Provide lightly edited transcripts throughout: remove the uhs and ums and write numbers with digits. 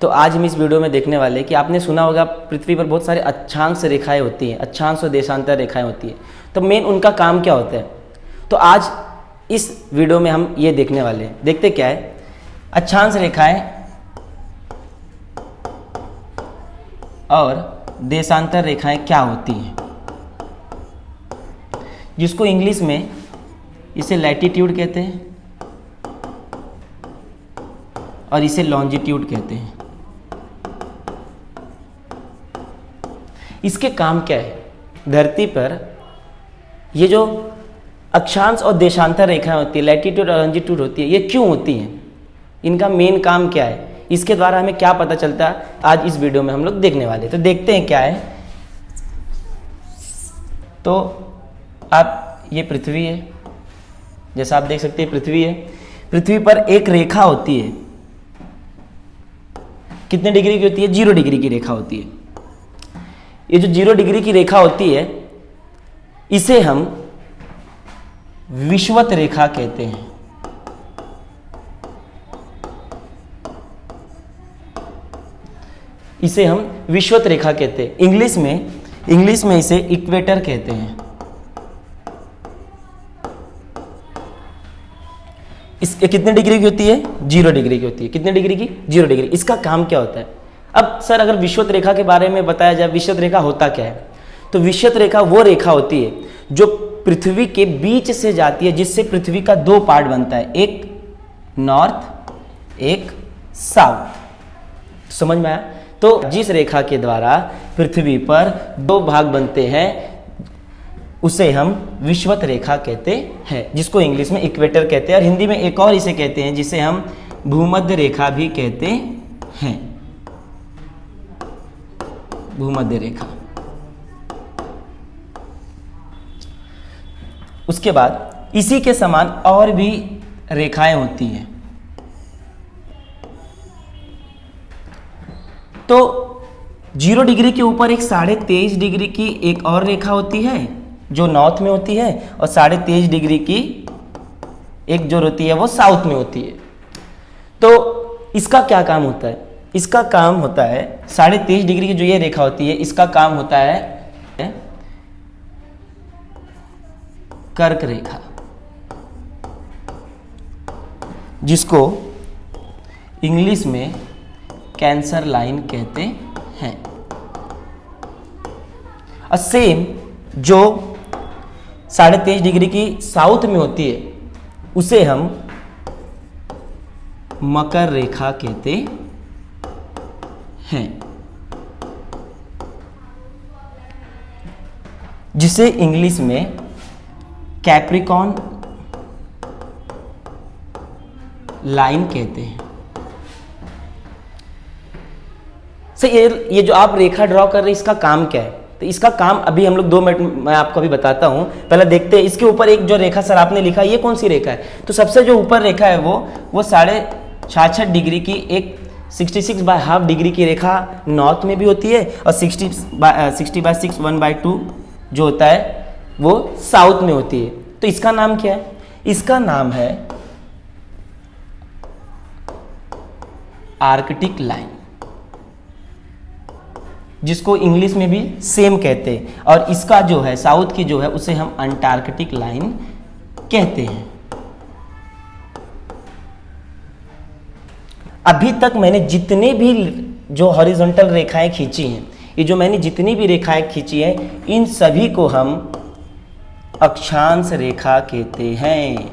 तो आज हम इस वीडियो में देखने वाले हैं कि आपने सुना होगा पृथ्वी पर बहुत सारे अक्षांश रेखाएं होती हैं, अक्षांश और देशांतर रेखाएं होती हैं। तो मेन उनका काम क्या होता है, तो आज इस वीडियो में हम ये देखने वाले हैं। देखते क्या है, अक्षांश रेखाएं और देशांतर रेखाएं क्या होती हैं, जिसको इंग्लिश में इसे लैटिट्यूड कहते हैं और इसे लॉन्जिट्यूड कहते हैं। इसके काम क्या है, धरती पर ये जो अक्षांश और देशांतर रेखाएं होती है, लैटिट्यूड और लॉन्जिट्यूड होती है, ये क्यों होती हैं, इनका मेन काम क्या है, इसके द्वारा हमें क्या पता चलता है, आज इस वीडियो में हम लोग देखने वाले हैं। तो देखते हैं क्या है। तो आप ये पृथ्वी है, जैसा आप देख सकते हैं पृथ्वी है। पृथ्वी पर एक रेखा होती है, कितने डिग्री की होती है, 0 डिग्री की रेखा होती है। ये जो 0 डिग्री की रेखा होती है, इसे हम विषुवत रेखा कहते हैं। इसे हम विषुवत रेखा कहते हैं। इंग्लिश में इसे इक्वेटर कहते हैं। इस कितने डिग्री की होती है, 0 डिग्री की होती है। कितने डिग्री की, 0 डिग्री। इसका काम क्या होता है। अब सर अगर विषुवत रेखा के बारे में बताया जाए, विषुवत रेखा होता क्या है, तो विषुवत रेखा वो रेखा होती है जो पृथ्वी के बीच से जाती है, जिससे पृथ्वी का 2 पार्ट बनता है, एक नॉर्थ एक साउथ। समझ में आया। तो जिस रेखा के द्वारा पृथ्वी पर 2 भाग बनते हैं उसे हम विषुवत रेखा कहते हैं, जिसको इंग्लिश में इक्वेटर कहते हैं और हिंदी में एक और इसे कहते हैं जिसे हम भूमध्य रेखा भी कहते हैं। भूमध्य रेखा। उसके बाद इसी के समान और भी रेखाएं होती हैं। तो 0 डिग्री के ऊपर एक 23.5 डिग्री की एक और रेखा होती है जो नॉर्थ में होती है, और 23.5 डिग्री की एक जो होती है वो साउथ में होती है। तो इसका क्या काम होता है, इसका काम होता है 23.5 डिग्री की जो ये रेखा होती है, इसका काम होता है कर्क रेखा, जिसको इंग्लिश में कैंसर लाइन कहते हैं। और सेम जो 23.5 डिग्री की साउथ में होती है उसे हम मकर रेखा कहते हैं, जिसे इंग्लिश में कैप्रिकॉर्न लाइन कहते हैं। सर ये जो आप रेखा ड्रॉ कर रहे हैं, इसका काम क्या है, तो इसका काम अभी हम लोग 2 मिनट मैं आपको अभी बताता हूं। पहले देखते हैं इसके ऊपर एक जो रेखा सर आपने लिखा, ये कौन सी रेखा है, तो सबसे जो ऊपर रेखा है वो 66.5 डिग्री की एक 66/2 डिग्री की रेखा नॉर्थ में भी होती है, और 60/6 1/2 जो होता है वो साउथ में होती है। तो इसका नाम क्या है, इसका नाम है आर्कटिक लाइन, जिसको इंग्लिश में भी सेम कहते हैं, और इसका जो है साउथ की जो है उसे हम अंटार्कटिक लाइन कहते हैं। अभी तक मैंने जितने भी जो हॉरिजॉन्टल रेखाएं खींची हैं, ये जो मैंने जितनी भी रेखाएं खींची हैं, इन सभी को हम अक्षांश रेखा कहते हैं।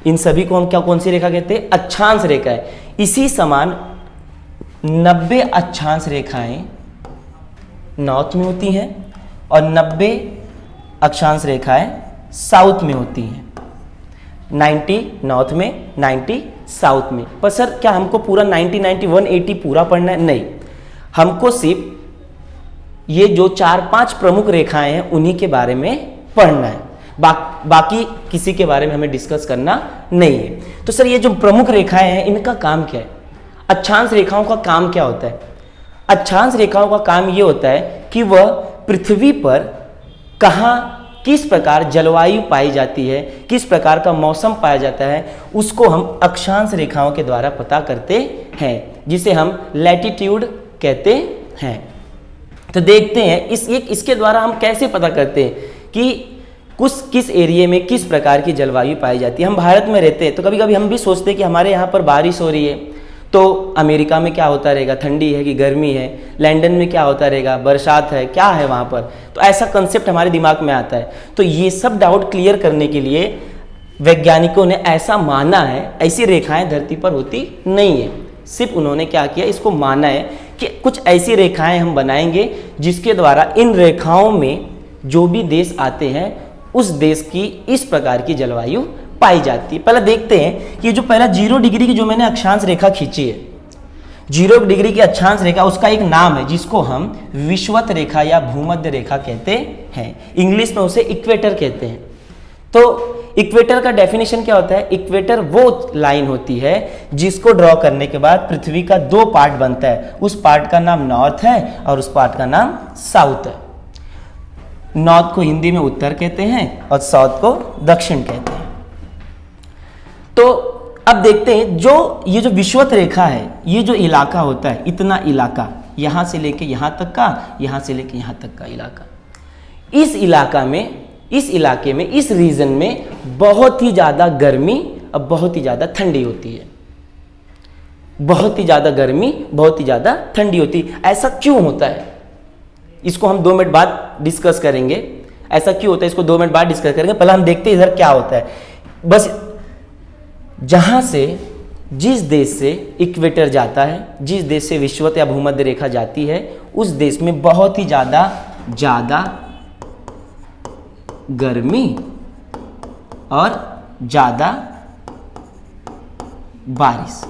इन सभी को हम क्या, कौन सी रेखा कहते हैं, अक्षांश रेखा है। इसी समान 90 अक्षांश रेखाएं नॉर्थ में होती हैं और 90 अक्षांश रेखाएं साउथ में होती हैं। 90 नॉर्थ में, 90 साउथ में। पर सर क्या हमको पूरा 90, 90, 180 पूरा पढ़ना है, नहीं, हमको सिर्फ ये जो 4-5 प्रमुख रेखाएं हैं उन्हीं के बारे में पढ़ना है, बाकी किसी के बारे में हमें डिस्कस करना नहीं है। तो सर ये जो प्रमुख रेखाएं हैं इनका काम क्या है, अक्षांश रेखाओं का काम क्या होता है। अक्षांश रेखाओं का काम ये होता है कि वह पृथ्वी पर कहाँ किस प्रकार जलवायु पाई जाती है, किस प्रकार का मौसम पाया जाता है, उसको हम अक्षांश रेखाओं के द्वारा पता करते हैं, जिसे हम लैटिट्यूड कहते हैं। तो देखते हैं इसके द्वारा हम कैसे पता करते हैं कि किस एरिया में किस प्रकार की जलवायु पाई जाती है। हम भारत में रहते हैं तो कभी कभी हम भी सोचते हैं कि हमारे यहाँ पर बारिश हो रही है, तो अमेरिका में क्या होता रहेगा, ठंडी है कि गर्मी है, लंदन में क्या होता रहेगा, बरसात है, क्या है वहाँ पर। तो ऐसा कंसेप्ट हमारे दिमाग में आता है। तो ये सब डाउट क्लियर करने के लिए वैज्ञानिकों ने ऐसा माना है, ऐसी रेखाएं धरती पर होती नहीं है। सिर्फ उन्होंने क्या किया, इसको माना है कि कुछ ऐसी रेखाएं हम बनाएंगे जिसके द्वारा इन रेखाओं में जो भी देश आते हैं उस देश की इस प्रकार की जलवायु पाई जाती है। पहले देखते हैं कि जो पहला 0 डिग्री की जो मैंने अक्षांश रेखा खींची है, 0 डिग्री की अक्षांश रेखा, उसका एक नाम है जिसको हम विषुवत रेखा या भूमध्य रेखा कहते हैं। इंग्लिश में उसे इक्वेटर कहते हैं। तो इक्वेटर का डेफिनेशन क्या होता है? इक्वेटर वो लाइन होती है जिसको ड्रॉ करने के बाद पृथ्वी का 2 पार्ट बनता है। उस पार्ट का नाम नॉर्थ है और उस पार्ट का नाम साउथ है। नॉर्थ को हिंदी में उत्तर कहते हैं और साउथ को दक्षिण कहते हैं। तो अब देखते हैं ये जो विषुवत रेखा है, ये जो इलाका होता है, इतना इलाका, यहां से लेके यहां तक का, यहां से लेके यहां तक का इलाका, इस इलाके में इस रीजन में बहुत ही ज्यादा गर्मी और बहुत ही ज्यादा ठंडी होती है। बहुत ही ज्यादा गर्मी, बहुत ही ज्यादा ठंडी होती है। ऐसा क्यों होता है इसको हम 2 मिनट बाद डिस्कस करेंगे। ऐसा क्यों होता है इसको 2 मिनट बाद डिस्कस करेंगे। पहले हम देखते हैं इधर क्या होता है। बस जहां से जिस देश से इक्वेटर जाता है, जिस देश से विषुवत या भूमध्य रेखा जाती है, उस देश में बहुत ही ज्यादा गर्मी और ज्यादा बारिश।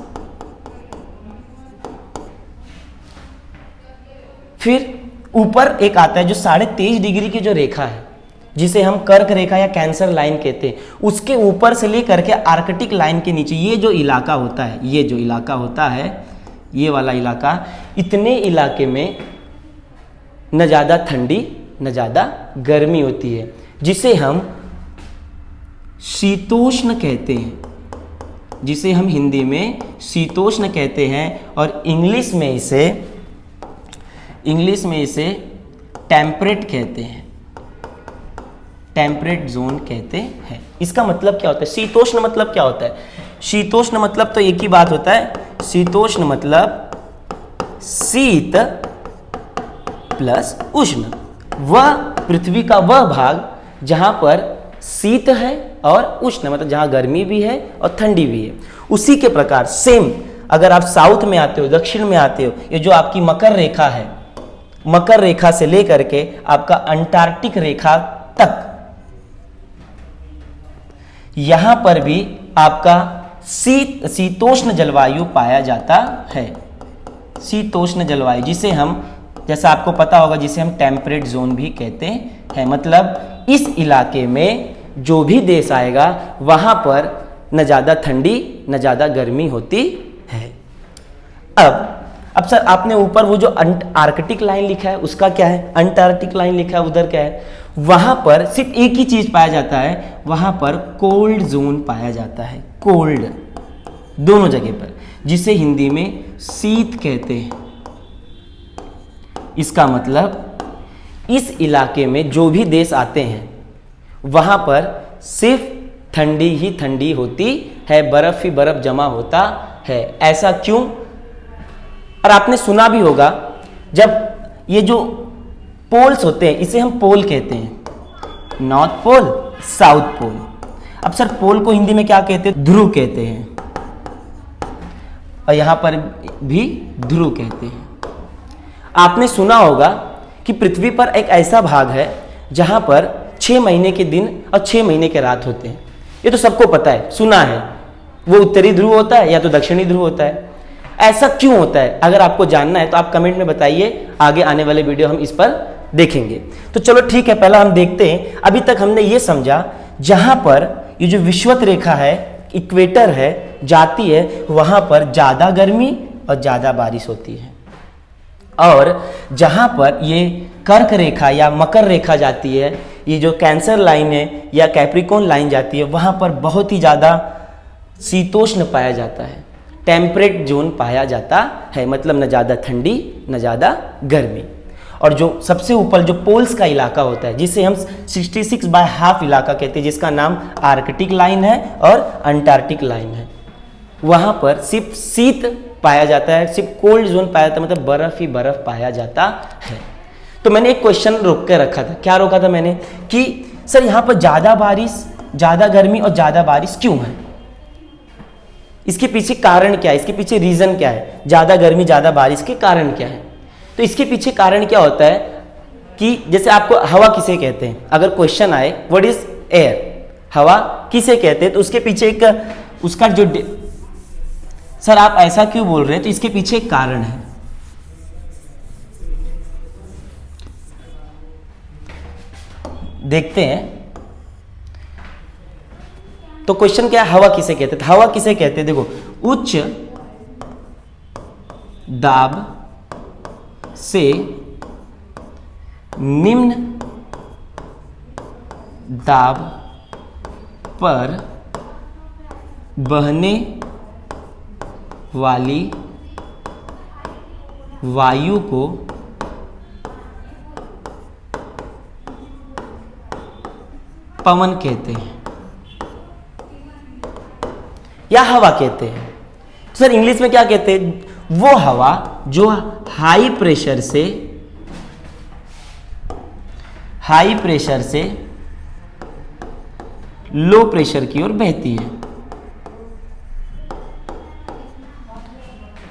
फिर ऊपर एक आता है जो 23.5 डिग्री की जो रेखा है, जिसे हम कर्क रेखा या कैंसर लाइन कहते हैं। उसके ऊपर से लेकर के आर्कटिक लाइन के नीचे ये जो इलाका होता है, ये वाला इलाका, इतने इलाके में न ज़्यादा ठंडी न ज़्यादा गर्मी होती है, जिसे हम शीतोष्ण कहते हैं, जिसे हम हिंदी में शीतोष्ण कहते हैं और इंग्लिश में इसे टेम्परेट कहते हैं, टेम्परेट जोन कहते हैं। इसका मतलब क्या होता है? शीतोष्ण मतलब क्या होता है? शीतोष्ण मतलब तो एक ही बात होता है। शीतोष्ण मतलब शीत प्लस उष्ण, वह पृथ्वी का वह भाग जहां पर शीत है और उष्ण मतलब जहां गर्मी भी है और ठंडी भी है। उसी के प्रकार सेम अगर आप साउथ में आते हो, दक्षिण में आते हो, ये जो आपकी मकर रेखा है, मकर रेखा से लेकर के आपका अंटार्कटिक रेखा तक, यहां पर भी आपका शीतोष्ण जलवायु पाया जाता है। शीतोष्ण जलवायु जिसे हम, जैसा आपको पता होगा, जिसे हम टेम्परेट जोन भी कहते हैं। मतलब इस इलाके में जो भी देश आएगा वहां पर न ज्यादा ठंडी न ज्यादा गर्मी होती है। अब सर आपने ऊपर वो जो आर्कटिक लाइन लिखा है उसका क्या है? अंटार्कटिक लाइन लिखा है, उधर क्या है? वहां पर सिर्फ एक ही चीज पाया जाता है, वहां पर कोल्ड जोन पाया जाता है। कोल्ड दोनों जगह पर, जिसे हिंदी में शीत कहते हैं। इसका मतलब इस इलाके में जो भी देश आते हैं वहां पर सिर्फ ठंडी ही ठंडी होती है, बर्फ ही बर्फ जमा होता है। ऐसा क्यों? और आपने सुना भी होगा, जब ये जो पोल्स होते हैं इसे हम पोल कहते हैं, नॉर्थ पोल, साउथ पोल। अब सर पोल को हिंदी में क्या कहते हैं? ध्रुव कहते हैं, और यहां पर भी ध्रुव कहते हैं। आपने सुना होगा कि पृथ्वी पर एक ऐसा भाग है जहां पर 6 महीने के दिन और 6 महीने के रात होते हैं। ये तो सबको पता है, सुना है। वो उत्तरी ध्रुव होता है या तो दक्षिणी ध्रुव होता है। ऐसा क्यों होता है? अगर आपको जानना है तो आप कमेंट में बताइए, आगे आने वाले वीडियो हम इस पर देखेंगे। तो चलो ठीक है, पहला हम देखते हैं। अभी तक हमने ये समझा, जहां पर ये जो विषुवत रेखा है, इक्वेटर है, जाती है, वहां पर ज्यादा गर्मी और ज्यादा बारिश होती है। और जहां पर ये कर्क रेखा या मकर रेखा जाती है, ये जो कैंसर लाइन है या कैप्रिकॉर्न लाइन जाती है, वहां पर बहुत ही ज्यादा शीतोष्ण पाया जाता है, टेम्परेट जोन पाया जाता है, मतलब न ज़्यादा ठंडी न ज़्यादा गर्मी। और जो सबसे ऊपर जो पोल्स का इलाका होता है जिसे हम 66/2 इलाका कहते हैं, जिसका नाम आर्कटिक लाइन है और अंटार्कटिक लाइन है, वहाँ पर सिर्फ शीत पाया जाता है, सिर्फ कोल्ड जोन पाया जाता है, मतलब बर्फ ही बर्फ पाया जाता है। तो मैंने एक क्वेश्चन रोक के रखा था, क्या रोका था मैंने कि सर यहाँ पर ज़्यादा बारिश, ज़्यादा गर्मी और ज़्यादा बारिश क्यों है, इसके पीछे कारण क्या है, इसके पीछे रीज़न क्या है, ज़्यादा गर्मी ज़्यादा बारिश के कारण क्या है। तो इसके पीछे कारण क्या होता है कि जैसे आपको हवा किसे कहते हैं, अगर क्वेश्चन आए व्हाट इज एयर, हवा किसे कहते हैं, तो उसके पीछे एक उसका जो सर आप ऐसा क्यों बोल रहे हैं, तो इसके पीछे एक कारण है। देखते हैं, तो क्वेश्चन क्या है, हवा किसे कहते हैं, हवा किसे कहते हैं, देखो उच्च दाब से निम्न दाब पर बहने वाली वायु को पवन कहते हैं या हवा कहते हैं। तो सर इंग्लिश में क्या कहते हैं, वो हवा जो हाई प्रेशर से लो प्रेशर की ओर बहती है।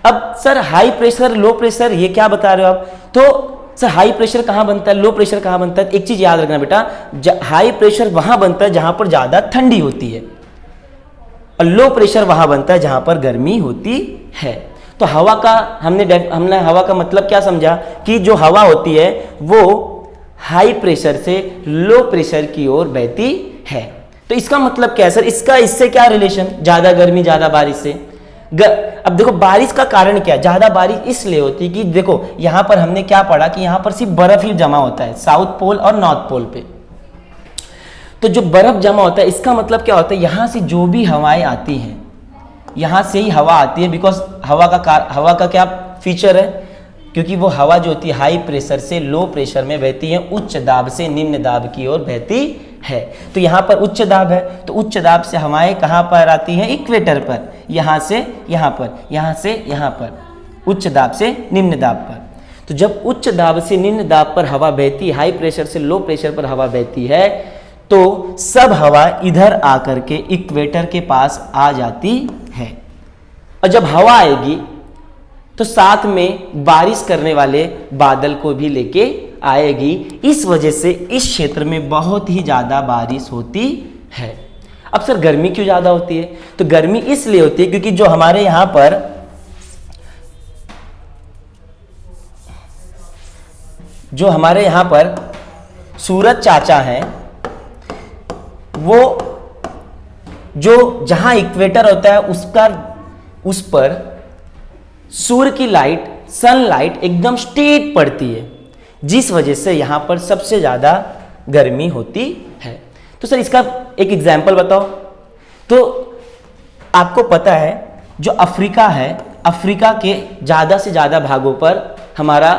अब sir high pressure low pressure ये क्या बता रहे हो आप, तो सर हाई प्रेशर कहां बनता है, लो प्रेशर कहां बनता है, एक चीज याद रखना बेटा, हाई प्रेशर वहां बनता है जहां पर ज्यादा ठंडी होती है और लो प्रेशर वहां बनता है जहां पर गर्मी होती है। तो हवा का हमने हवा का मतलब क्या समझा कि जो हवा होती है वो हाई प्रेशर से लो प्रेशर की ओर बहती है। तो इसका मतलब क्या है सर, इसका इससे क्या रिलेशन, ज्यादा गर्मी ज्यादा बारिश से। अब देखो बारिश का कारण क्या है, ज्यादा बारिश इसलिए होती है कि देखो यहां पर हमने क्या पढ़ा कि यहां पर सिर्फ बर्फ ही जमा होता है साउथ पोल और नॉर्थ पोल पे। तो जो बर्फ जमा होता है इसका मतलब क्या होता है, यहां से जो भी हवाएं आती हैं यहां से ही हवा आती है, बिकॉज हवा का क्या फीचर है, क्योंकि वो हवा जो होती है हाई प्रेशर से लो प्रेशर में बहती है, उच्च दाब से निम्न दाब की ओर बहती है। तो यहाँ पर उच्च दाब है, तो उच्च दाब से हवाएं कहाँ पर आती हैं, इक्वेटर पर, यहाँ से यहाँ पर, यहाँ से यहाँ पर, उच्च दाब से निम्न दाब पर। तो जब उच्च दाब से निम्न दाब पर हवा बहती है, हाई प्रेशर से लो प्रेशर पर हवा बहती है, तो सब हवा इधर आकर के इक्वेटर के पास आ जाती है। और जब हवा आएगी तो साथ में बारिश करने वाले बादल को भी लेके आएगी, इस वजह से इस क्षेत्र में बहुत ही ज़्यादा बारिश होती है। अब सर गर्मी क्यों ज़्यादा होती है, तो गर्मी इसलिए होती है क्योंकि जो हमारे यहाँ पर सूरज चाचा हैं, वो जो जहां इक्वेटर होता है उस पर सूर्य की लाइट, सनलाइट एकदम स्ट्रेट पड़ती है, जिस वजह से यहां पर सबसे ज्यादा गर्मी होती है। तो सर इसका एक एग्जाम्पल बताओ। तो आपको पता है जो अफ्रीका है, अफ्रीका के ज्यादा से ज्यादा भागों पर हमारा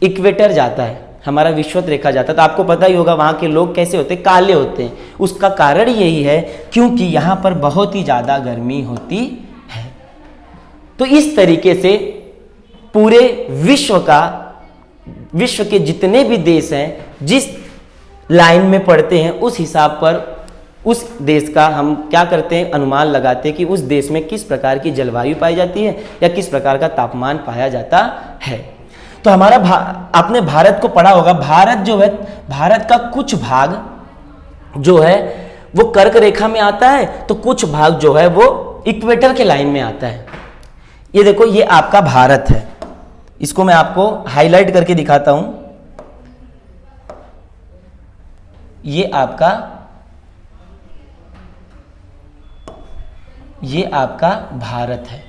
इक्वेटर जाता है, हमारा विषुवत रेखा जाता है। तो आपको पता ही होगा वहां के लोग कैसे होते हैं, काले होते हैं। उसका कारण यही है क्योंकि यहां पर बहुत ही ज्यादा गर्मी होती है। तो इस तरीके से पूरे विश्व के जितने भी देश हैं जिस लाइन में पड़ते हैं, उस हिसाब पर उस देश का हम क्या करते हैं, अनुमान लगाते हैं कि उस देश में किस प्रकार की जलवायु पाई जाती है या किस प्रकार का तापमान पाया जाता है। तो हमारा आपने भारत को पढ़ा होगा, भारत जो है, भारत का कुछ भाग जो है वो कर्क रेखा में आता है, तो कुछ भाग जो है वो इक्वेटर के लाइन में आता है। ये देखो, ये आपका भारत है, इसको मैं आपको हाईलाइट करके दिखाता हूं। ये आपका भारत है।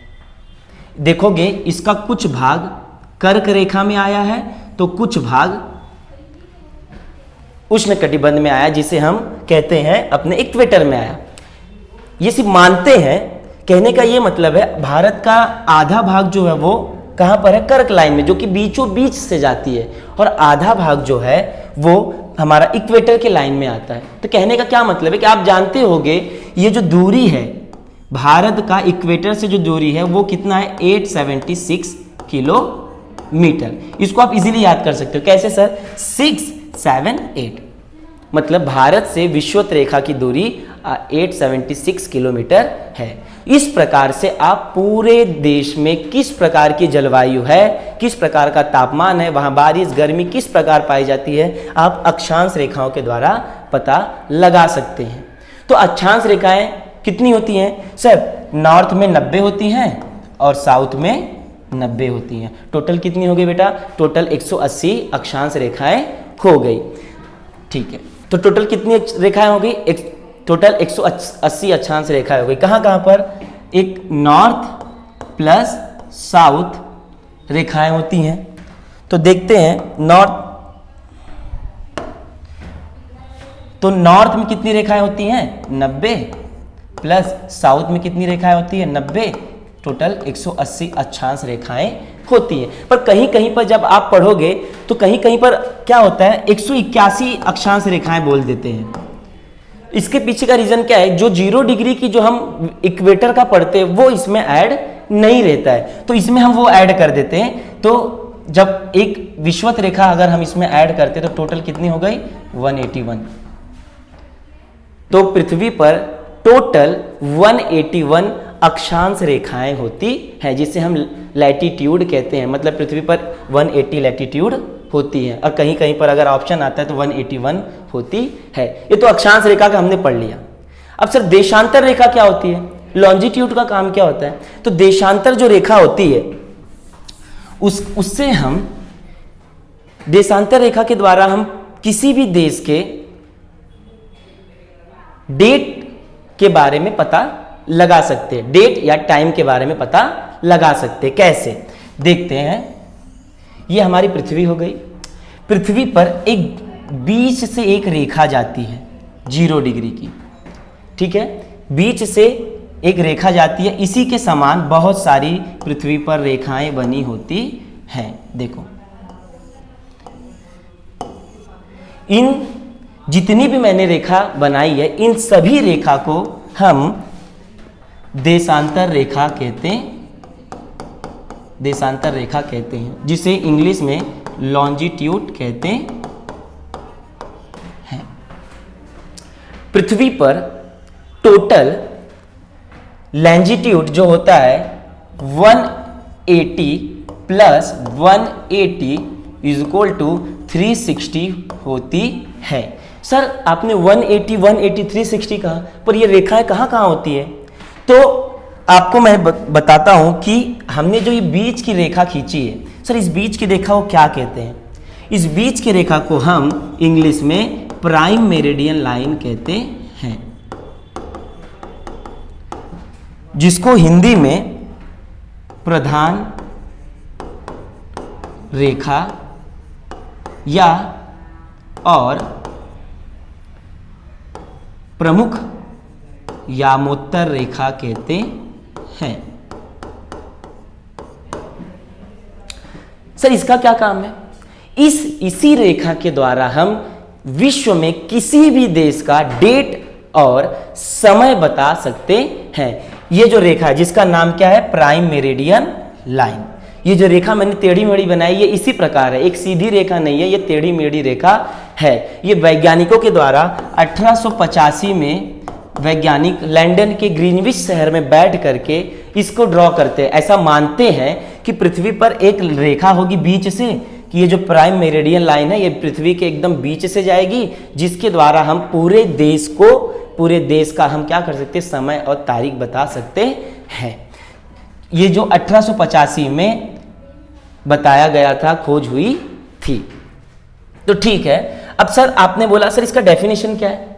देखोगे इसका कुछ भाग कर्क रेखा में आया है, तो कुछ भाग उष्णकटिबंध में आया, जिसे हम कहते हैं अपने इक्वेटर में आया। ये सिर्फ मानते हैं कहने का ये मतलब है भारत का आधा भाग जो है वो कहाँ पर है, कर्क लाइन में, जो कि बीचों बीच से जाती है, और आधा भाग जो है वो हमारा इक्वेटर के लाइन में आता है। तो कहने का क्या मतलब है कि आप जानते होंगे ये जो दूरी है भारत का इक्वेटर से जो दूरी है वो कितना है, 876 किलोमीटर। इसको आप इजीली याद कर सकते हो। कैसे सर? 678, मतलब भारत से विषुवत रेखा की दूरी 876 किलोमीटर है। इस प्रकार से आप पूरे देश में किस प्रकार की जलवायु है, किस प्रकार का तापमान है, वहां बारिश गर्मी किस प्रकार पाई जाती है, आप अक्षांश रेखाओं के द्वारा पता लगा सकते हैं। तो अक्षांश रेखाएं कितनी होती हैं सर? नॉर्थ में 90 होती हैं और साउथ में 90 होती हैं। टोटल कितनी हो गई बेटा? टोटल 180 अक्षांश रेखाएं हो गई। ठीक है, तो टोटल कितनी रेखाएं हो गई? टोटल 180 अक्षांश रेखाएं हो गई। कहाँ कहाँ पर? एक नॉर्थ प्लस साउथ रेखाएं होती हैं। तो देखते हैं नॉर्थ में कितनी रेखाएं होती हैं? 90 प्लस साउथ में कितनी रेखाएं होती है? 90, टोटल 180 अक्षांश रेखाएं होती हैं। पर कहीं कहीं पर जब आप पढ़ोगे तो कहीं कहीं पर क्या होता है, 181 अक्षांश रेखाएं बोल देते हैं। इसके पीछे का रीजन क्या है? जो 0 डिग्री की जो हम इक्वेटर का पढ़ते हैं वो इसमें ऐड नहीं रहता है, तो इसमें हम वो ऐड कर देते हैं। तो जब एक विषुवत रेखा अगर हम इसमें ऐड करते हैं तो टोटल कितनी हो गई? 181। तो पृथ्वी पर टोटल 181 अक्षांश रेखाएं होती है, जिसे हम लैटिट्यूड कहते हैं। मतलब पृथ्वी पर 180 लैटिट्यूड होती है, और कहीं कहीं पर अगर ऑप्शन आता है तो 181 होती है। ये तो अक्षांश रेखा का हमने पढ़ लिया। अब सर देशांतर रेखा क्या होती है? लॉन्जिट्यूड का काम क्या होता है? तो देशांतर जो रेखा होती है उससे हम देशांतर रेखा के द्वारा हम किसी भी देश के डेट के बारे में पता लगा सकते हैं, डेट या टाइम के बारे में पता लगा सकते हैं। कैसे? देखते हैं। ये हमारी पृथ्वी हो गई। पृथ्वी पर एक बीच से एक रेखा जाती है 0 डिग्री की, ठीक है, बीच से एक रेखा जाती है। इसी के समान बहुत सारी पृथ्वी पर रेखाएं बनी होती हैं। देखो, इन जितनी भी मैंने रेखा बनाई है, इन सभी रेखा को हम देशांतर रेखा कहते हैं, जिसे इंग्लिश में लॉन्जिट्यूड कहते हैं। पृथ्वी पर टोटल लैंजिट्यूड जो होता है 180 प्लस 180 इज इक्वल टू 360 होती है। सर आपने 180, 180, 360 कहा, पर ये रेखाएं कहाँ कहाँ होती है? तो आपको मैं बताता हूं कि हमने जो ये बीच की रेखा खींची है, सर इस बीच की रेखा को क्या कहते हैं? इस बीच की रेखा को हम इंग्लिश में प्राइम मेरिडियन लाइन कहते हैं, जिसको हिंदी में प्रधान रेखा या और प्रमुख यामोत्तर रेखा कहते हैं। सर इसका क्या काम है? इसी रेखा के द्वारा हम विश्व में किसी भी देश का डेट और समय बता सकते हैं। ये जो रेखा है जिसका नाम क्या है? Prime meridian line. ये जो रेखा मैंने टेढ़ी मेढ़ी बनाई ये इसी प्रकार है, एक सीधी रेखा नहीं है, ये टेढ़ी मेढ़ी रेखा है। ये वैज्ञानिकों के द्वारा 1885 में वैज्ञानिक लंदन के ग्रीनविच शहर में बैठ करके इसको ड्रॉ करते हैं। ऐसा मानते हैं कि पृथ्वी पर एक रेखा होगी बीच से, कि ये जो प्राइम मेरिडियन लाइन है ये पृथ्वी के एकदम बीच से जाएगी, जिसके द्वारा हम पूरे देश का हम क्या कर सकते हैं? समय और तारीख बता सकते हैं। ये जो 1885 में बताया गया था, खोज हुई थी। तो ठीक है, अब सर आपने बोला सर इसका डेफिनेशन क्या है?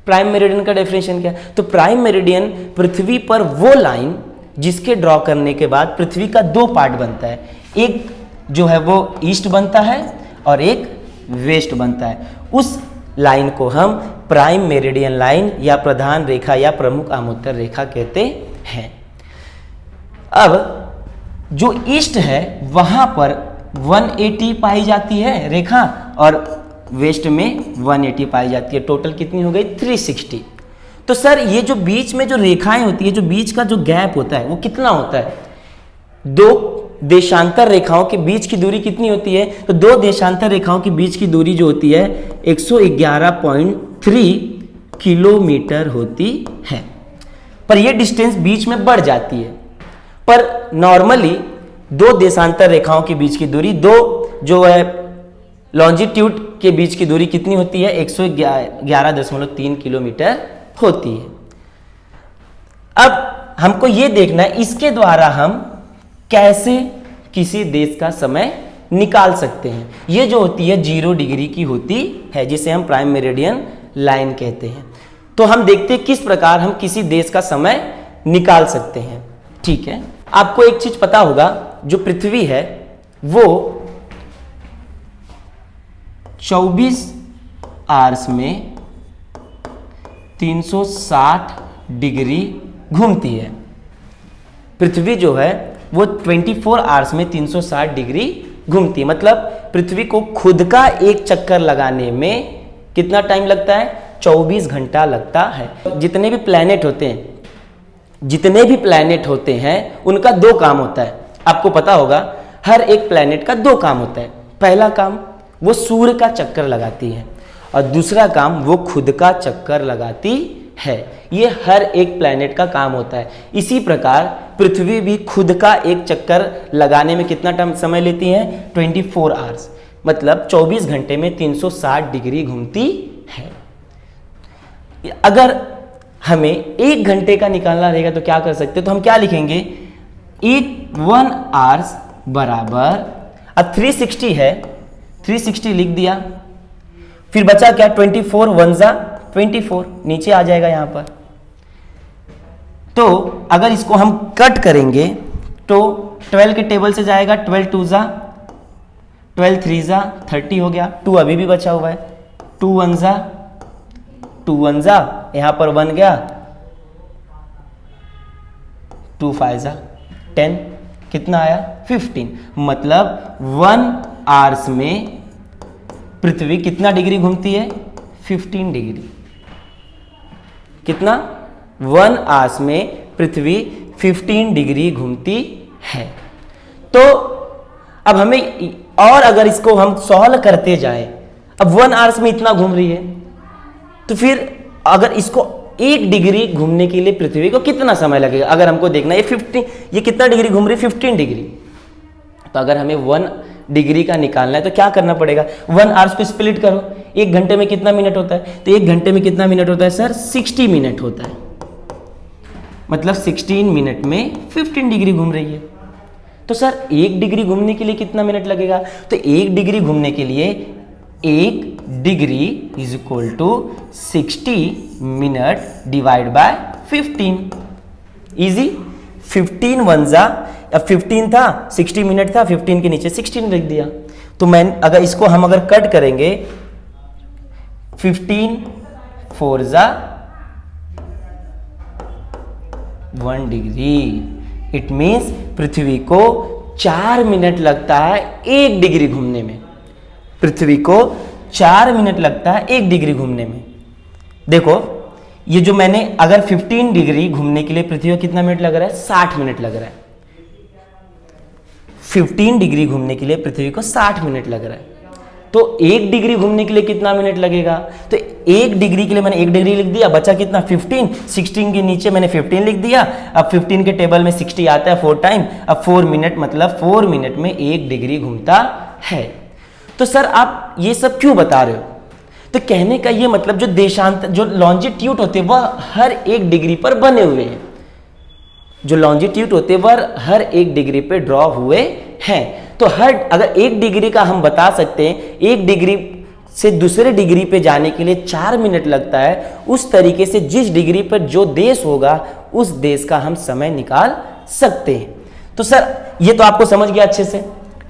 प्राइम मेरिडियन का डेफिनेशन क्या है? तो प्राइम मेरिडियन पृथ्वी पर वो लाइन जिसके ड्रॉ करने के बाद पृथ्वी का 2 पार्ट बनता है, एक जो है वो ईस्ट बनता है और एक वेस्ट बनता है। उस लाइन को हम प्राइम मेरिडियन लाइन या प्रधान रेखा या प्रमुख आमोत्तर रेखा कहते हैं। अब जो ईस्ट है वहां पर 180 पाई जाती है रेखा और वेस्ट में 180 पाई जाती है। टोटल कितनी हो गई 360। तो सर ये जो बीच में जो रेखाएं होती है, जो बीच का जो गैप होता है वो कितना होता है? दो देशांतर रेखाओं के बीच की दूरी कितनी होती है? तो दो देशांतर रेखाओं के बीच की दूरी जो होती है 111.3 किलोमीटर होती है। पर ये डिस्टेंस बीच में बढ़ जाती है। पर नॉर्मली दो देशांतर रेखाओं के बीच की दूरी, दो जो है लॉन्जिट्यूड के बीच की दूरी कितनी होती है? 111.3 किलोमीटर होती है। अब हमको ये देखना है इसके द्वारा हम कैसे किसी देश का समय निकाल सकते हैं। ये जो होती है 0 डिग्री की होती है, जिसे हम प्राइम मेरिडियन लाइन कहते हैं। तो हम देखते हैं किस प्रकार हम किसी देश का समय निकाल सकते हैं। ठीक है, आपको एक चीज पता होगा, जो पृथ्वी है वो 24 आवर्स में 360 डिग्री घूमती है। पृथ्वी जो है वो 24 आवर्स में 360 डिग्री घूमती है। मतलब पृथ्वी को खुद का एक चक्कर लगाने में कितना टाइम लगता है? 24 घंटा लगता है। जितने भी प्लैनेट होते हैं उनका दो काम होता है। आपको पता होगा हर एक प्लैनेट का दो काम होता है। पहला काम वो सूर्य का चक्कर लगाती है और दूसरा काम वो खुद का चक्कर लगाती है। ये हर एक प्लैनेट का काम होता है। इसी प्रकार पृथ्वी भी खुद का एक चक्कर लगाने में कितना टाइम समय लेती है? 24 आवर्स, मतलब 24 घंटे में 360 डिग्री घूमती है। अगर हमें 1 घंटे का निकालना रहेगा तो क्या कर सकते हैं? तो हम क्या लिखेंगे? 1 आवर्स बराबर, अब 360 है, 360 लिख दिया, फिर बचा क्या? 24 1 जा 24, नीचे आ जाएगा यहां पर। तो अगर इसको हम कट करेंगे तो 12 के टेबल से जाएगा, 12 2 जा 12 3 जा 30 हो गया, 2 अभी भी बचा हुआ है, 2 1 जा 2 1 जा, यहां पर 1 गया, 2 5 जा 10, कितना आया? 15। मतलब 1 आवर्स में पृथ्वी कितना डिग्री घूमती है? 15 डिग्री। कितना? 1 आवर्स में पृथ्वी 15 डिग्री घूमती है। तो अब हमें और अगर इसको हम सॉल्व करते जाएं, अब 1 आवर्स में इतना घूम रही है, तो फिर अगर इसको 1 डिग्री घूमने के लिए पृथ्वी को कितना समय लगेगा? अगर हमको देखना ये कितना डिग्री घूम रही है? 15 डिग्री। तो अगर हमें 1 डिग्री का निकालना है तो क्या करना पड़ेगा? 1 आवर्स को स्प्लिट करो, 1 घंटे में कितना मिनट होता है? तो 1 घंटे में कितना मिनट होता है सर? 60 मिनट होता है। मतलब 16 मिनट में 15 डिग्री घूम रही है। तो सर 1 डिग्री घूमने के लिए कितना मिनट लगेगा? तो 1 डिग्री घूमने के लिए 1 degree is equal to 60 minute divide by 15। Easy, 15 1 जा, अब 15 था, 60 मिनट था, 15 के नीचे 16 लिख दिया। तो मैं अगर इसको हम अगर कट करेंगे, 15 4 जा 1 डिग्री। इट मीन्स पृथ्वी को 4 मिनट लगता है 1 डिग्री घूमने में। पृथ्वी को 4 मिनट लगता है 1 डिग्री घूमने में। देखो ये जो मैंने अगर 15 डिग्री घूमने के लिए पृथ्वी को कितना मिनट लग रहा है? 60 मिनट लग रहा है। 15 डिग्री घूमने के लिए पृथ्वी को 60 मिनट लग रहा है। तो 1 डिग्री घूमने के लिए कितना मिनट लगेगा? तो 1 डिग्री के लिए मैंने 1 डिग्री लिख दिया, बचा कितना? 15। 16 के नीचे मैंने 15 लिख दिया। अब 15 के टेबल में 60 आता है 4 टाइम। अब 4 मिनट, मतलब 4 मिनट में 1 डिग्री घूमता है। तो सर आप ये सब क्यों बता रहे हो? तो कहने का ये मतलब जो देशांतर, जो लॉन्जिट्यूड होते हैं वह हर 1 डिग्री पर बने हुए हैं। जो लॉन्जिट्यूड होते हैं वह हर 1 डिग्री पे ड्रॉ हुए हैं। तो हर अगर 1 डिग्री का हम बता सकते हैं 1 डिग्री से दूसरे डिग्री पे जाने के लिए 4 मिनट लगता है, उस तरीके से जिस डिग्री पर जो देश होगा उस देश का हम समय निकाल सकते हैं। तो सर ये तो आपको समझ गया अच्छे से,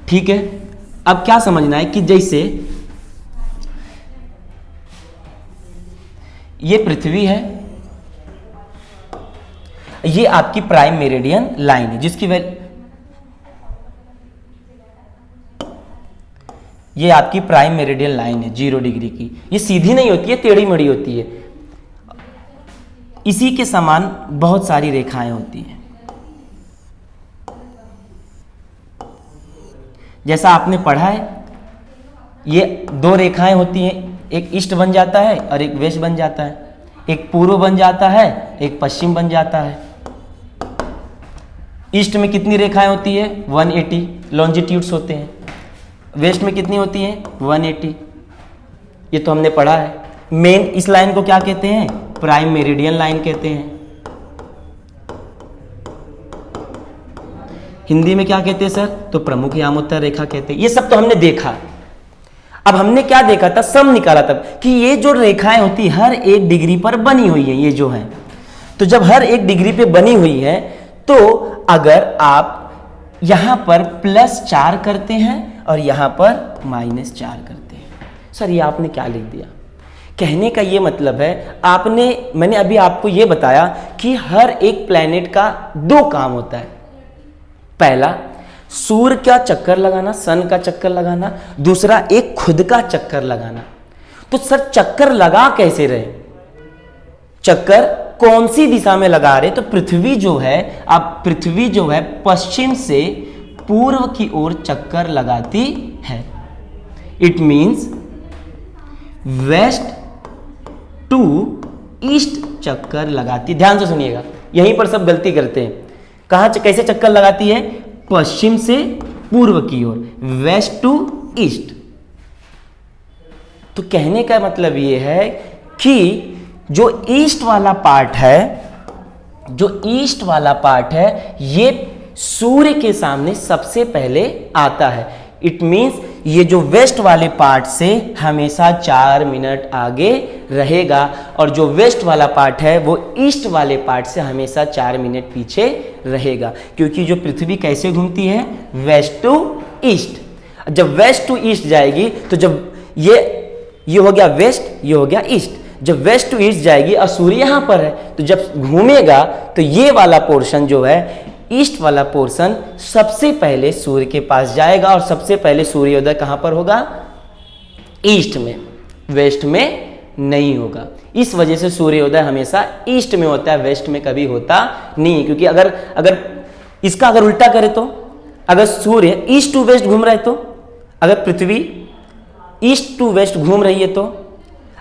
ठीक है। अब क्या समझना है कि जैसे ये पृथ्वी है, ये आपकी प्राइम मेरिडियन लाइन है, जिसकी वैल्यू, ये आपकी प्राइम मेरिडियन लाइन है 0 डिग्री की। ये सीधी नहीं होती है, टेढ़ी मेढ़ी होती है। इसी के समान बहुत सारी रेखाएं होती हैं। जैसा आपने पढ़ा है, ये 2 रेखाएं होती हैं, एक ईस्ट बन जाता है और एक वेस्ट बन जाता है, एक पूर्व बन जाता है, एक पश्चिम बन जाता है। ईस्ट में कितनी रेखाएं होती है? 180 लॉन्जिट्यूड्स होते हैं। वेस्ट में कितनी होती है? 180। ये तो हमने पढ़ा है। मेन इस लाइन को क्या कहते हैं? प्राइम मेरिडियन लाइन कहते हैं। हिंदी में क्या कहते हैं सर? तो प्रमुख यामोत्तर रेखा कहते हैं। ये सब तो हमने देखा। अब हमने क्या देखा था? सम निकाला तब कि ये जो रेखाएं होती हर 1 डिग्री पर बनी हुई है, ये जो है, तो जब हर 1 डिग्री पे बनी हुई है, तो अगर आप यहां पर +4 करते हैं और यहां पर -4 करते हैं, सर ये आपने क्या लिख दिया? कहने का ये मतलब है, मैंने अभी आपको ये बताया कि हर एक प्लैनेट का 2 काम होता है। पहला, सूर्य का चक्कर लगाना, सन का चक्कर लगाना। दूसरा, एक खुद का चक्कर लगाना। तो सर चक्कर लगा कैसे रहे? चक्कर कौन सी दिशा में लगा रहे? तो पृथ्वी जो है पश्चिम से पूर्व की ओर चक्कर लगाती है। It means west to east चक्कर लगाती। ध्यान से सुनिएगा, यहीं पर सब गलती करते हैं। कैसे चक्कर लगाती है? पश्चिम से पूर्व की ओर, वेस्ट टू ईस्ट। तो कहने का मतलब यह है कि जो ईस्ट वाला पार्ट है, ये सूर्य के सामने सबसे पहले आता है। इट मींस ये जो वेस्ट वाले पार्ट से हमेशा 4 मिनट आगे रहेगा, और जो वेस्ट वाला पार्ट है वो ईस्ट वाले पार्ट से हमेशा 4 मिनट पीछे रहेगा। क्योंकि जो पृथ्वी कैसे घूमती है? West to east. जब वेस्ट टू ईस्ट जाएगी, तो जब ये हो गया वेस्ट, ये हो गया ईस्ट। जब वेस्ट टू ईस्ट जाएगी और सूर्य यहां पर है, तो जब घूमेगा तो ये वाला पोर्शन जो है, ईस्ट वाला पोर्शन, सबसे पहले सूर्य के पास जाएगा, और सबसे पहले सूर्योदय कहां पर होगा? ईस्ट में, वेस्ट में नहीं होगा। इस वजह से सूर्योदय हमेशा ईस्ट में होता है, वेस्ट में कभी होता नहीं। क्योंकि अगर इसका उल्टा करे, तो अगर सूर्य ईस्ट टू वेस्ट घूम रहा है, तो अगर पृथ्वी ईस्ट टू वेस्ट घूम रही है, तो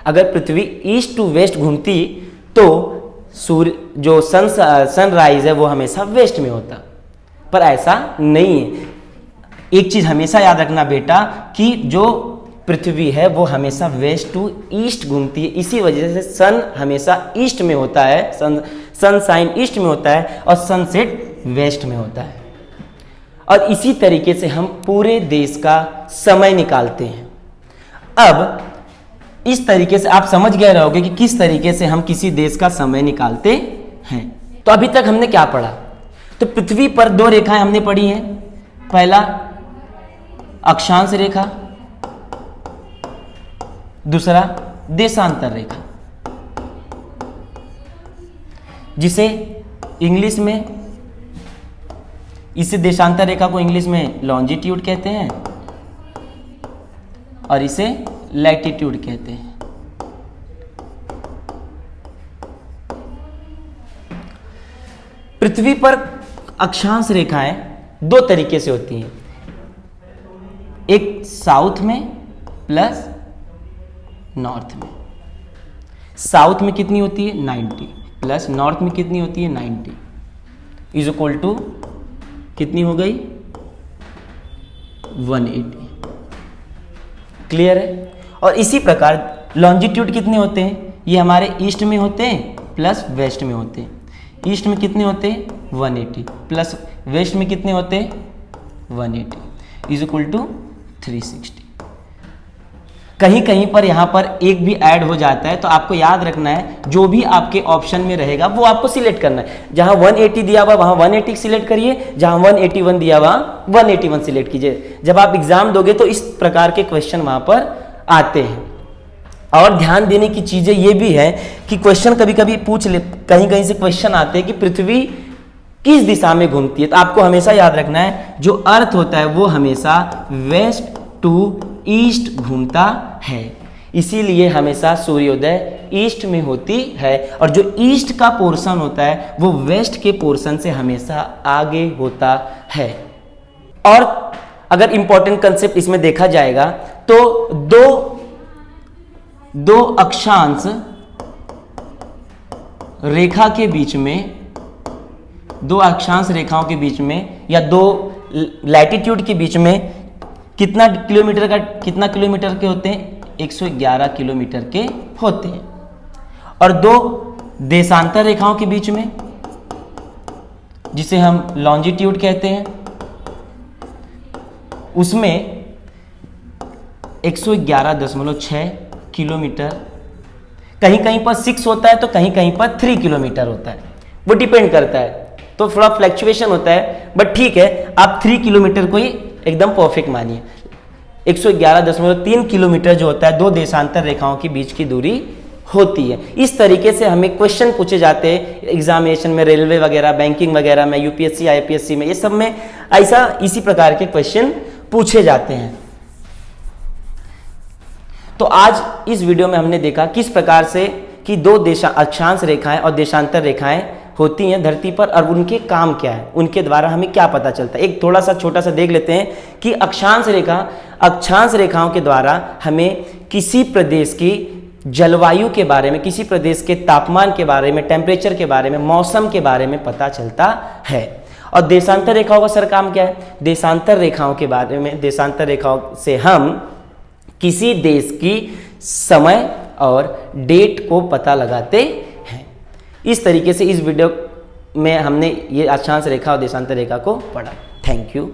अगर पृथ्वी ईस्ट टू वेस्ट घूमती, तो सूर्य जो सनराइज है वो हमेशा वेस्ट में होता। पर ऐसा नहीं है। एक चीज हमेशा याद रखना बेटा, कि जो पृथ्वी है वो हमेशा वेस्ट टू ईस्ट घूमती है। इसी वजह से सन हमेशा ईस्ट में होता है, सनशाइन ईस्ट में होता है, और सनसेट वेस्ट में होता है। और इसी तरीके से हम पूरे देश का समय निकालते हैं। अब इस तरीके से आप समझ गए रहोगे कि किस तरीके से हम किसी देश का समय निकालते हैं। तो अभी तक हमने क्या पढ़ा? तो पृथ्वी पर 2 रेखाएं हमने पढ़ी हैं। पहला अक्षांश रेखा, दूसरा देशांतर रेखा, जिसे इंग्लिश में, इसे देशांतर रेखा को इंग्लिश में लॉन्जिट्यूड कहते हैं, और इसे लैटिट्यूड कहते हैं। पृथ्वी पर अक्षांश रेखाएं 2 तरीके से होती हैं, एक साउथ में प्लस नॉर्थ में। साउथ में कितनी होती है? 90, प्लस नॉर्थ में कितनी होती है? 90 इज इक्वल टू कितनी हो गई? 180। क्लियर है? और इसी प्रकार लॉन्जिट्यूड कितने होते हैं? ये हमारे ईस्ट में होते हैं प्लस वेस्ट में होते हैं। ईस्ट में कितने होते हैं? 180, प्लस वेस्ट में कितने होते हैं? 180 इज इक्वल टू 360। कहीं कहीं पर यहाँ पर एक भी ऐड हो जाता है, तो आपको याद रखना है, जो भी आपके ऑप्शन में रहेगा वो आपको सिलेक्ट करना है। जहां 180 दिया हुआ वहां 180 सिलेक्ट करिए, जहां 181 दिया हुआ 181 सिलेक्ट कीजिए। जब आप एग्जाम दोगे तो इस प्रकार के क्वेश्चन वहां पर आते हैं। और ध्यान देने की चीजें ये भी है कि क्वेश्चन कभी कभी पूछ ले, कहीं कहीं से क्वेश्चन आते हैं कि पृथ्वी किस दिशा में घूमती है, तो आपको हमेशा याद रखना है जो अर्थ होता है वो हमेशा वेस्ट टू ईस्ट घूमता है, इसीलिए हमेशा सूर्योदय ईस्ट में होती है, और जो ईस्ट का पोर्शन होता है वो वेस्ट के पोर्शन से हमेशा आगे होता है। और अगर इंपॉर्टेंट कंसेप्ट इसमें देखा जाएगा तो दो अक्षांश रेखा के बीच में, दो अक्षांश रेखाओं के बीच में या दो लैटिट्यूड के बीच में कितना किलोमीटर के होते हैं, 111 किलोमीटर के होते हैं। और दो देशांतर रेखाओं के बीच में, जिसे हम लॉन्जिट्यूड कहते हैं, उसमें 111.6 किलोमीटर, कहीं कहीं पर 6 होता है तो कहीं कहीं पर 3 किलोमीटर होता है, वो डिपेंड करता है, तो थोड़ा फ्लैक्चुएशन होता है, बट ठीक है, आप 3 किलोमीटर को ही एकदम परफेक्ट मानिए। 111.3 किलोमीटर जो होता है दो देशांतर रेखाओं के बीच की दूरी होती है। इस तरीके से हमें क्वेश्चन पूछे जाते हैं एग्जामिनेशन में, रेलवे वगैरह, बैंकिंग वगैरह में, यूपीएससी आईपीएससी में, ये सब में ऐसा इसी प्रकार के क्वेश्चन पूछे जाते हैं। तो आज इस वीडियो में हमने देखा किस प्रकार से कि दो अक्षांश रेखाएं और देशांतर रेखाएं होती हैं धरती पर, और उनके काम क्या है, उनके द्वारा हमें क्या पता चलता है। एक थोड़ा सा छोटा सा देख लेते हैं कि अक्षांश रेखाओं के द्वारा हमें किसी प्रदेश की जलवायु के बारे में, किसी प्रदेश के तापमान के बारे में, टेम्परेचर के बारे में, मौसम के बारे में पता चलता है। और देशांतर रेखाओं का सर काम क्या है? देशांतर रेखाओं के बारे में, देशांतर रेखाओं से हम किसी देश की समय और डेट को पता लगाते हैं। इस तरीके से इस वीडियो में हमने ये अक्षांश रेखा और देशांतर रेखा को पढ़ा। Thank you.